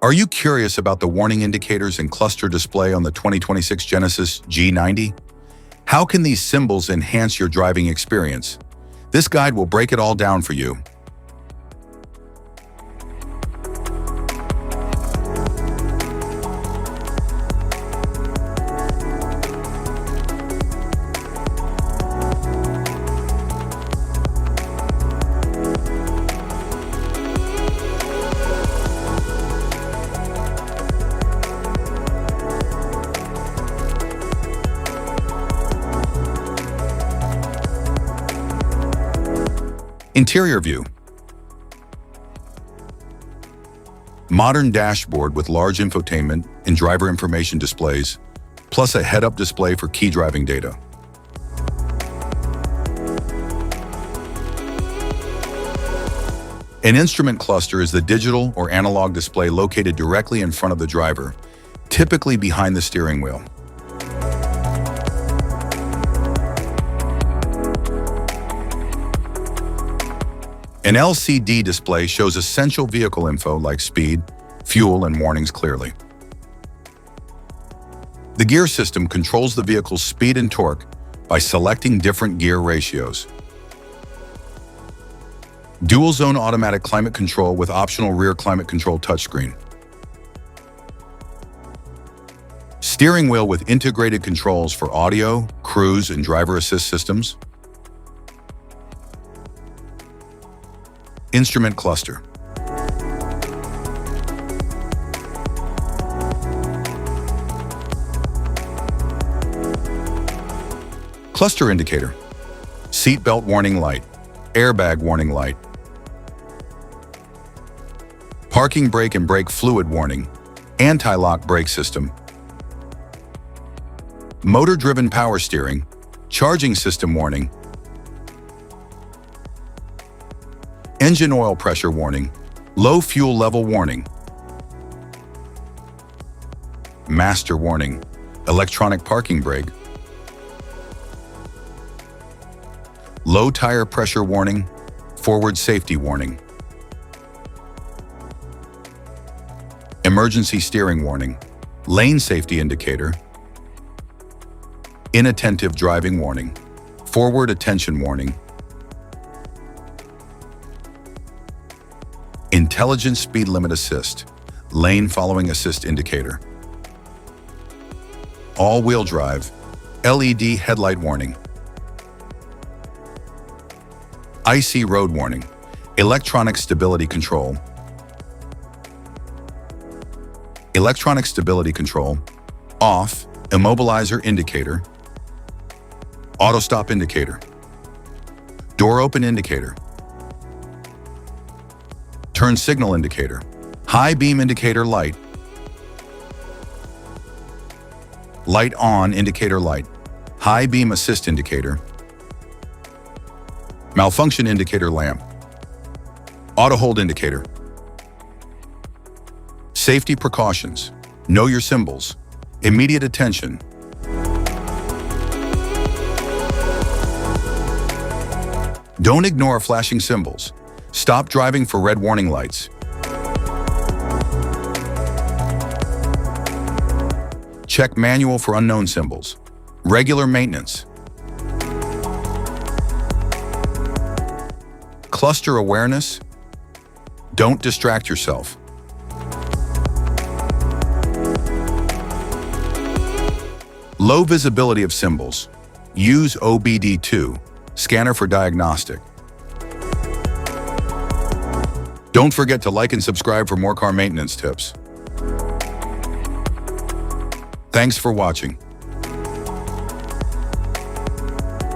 Are you curious about the warning indicators and cluster display on the 2026 Genesis G90? How can these symbols enhance your driving experience? This guide will break it all down for you. Interior view. Modern dashboard with large infotainment and driver information displays, plus a head-up display for key driving data. An instrument cluster is the digital or analog display located directly in front of the driver, typically behind the steering wheel. An LCD display shows essential vehicle info like speed, fuel, and warnings clearly. The gear system controls the vehicle's speed and torque by selecting different gear ratios. Dual-zone automatic climate control with optional rear climate control touchscreen. Steering wheel with integrated controls for audio, cruise, and driver assist systems. Instrument cluster. Cluster indicator. Seat belt warning light. Airbag warning light. Parking brake and brake fluid warning. Anti-lock brake system. Motor-driven power steering. Charging system warning. Engine oil pressure warning, low fuel level warning. Master warning, electronic parking brake. Low tire pressure warning, forward safety warning. Emergency steering warning, lane safety indicator. Inattentive driving warning, forward attention warning. Intelligent speed limit assist, lane following assist indicator. All-wheel drive, LED headlight warning. Icy road warning, electronic stability control. Electronic stability control, off, immobilizer indicator. Auto stop indicator. Door open indicator. Turn signal indicator, high beam indicator light, light on indicator light, high beam assist indicator, malfunction indicator lamp, auto hold indicator. Safety precautions, know your symbols, immediate attention. Don't ignore flashing symbols. Stop driving for red warning lights. Check manual for unknown symbols. Regular maintenance. Cluster awareness. Don't distract yourself. Low visibility of symbols. Use OBD2, scanner for diagnostic. Don't forget to like and subscribe for more car maintenance tips. Thanks for watching.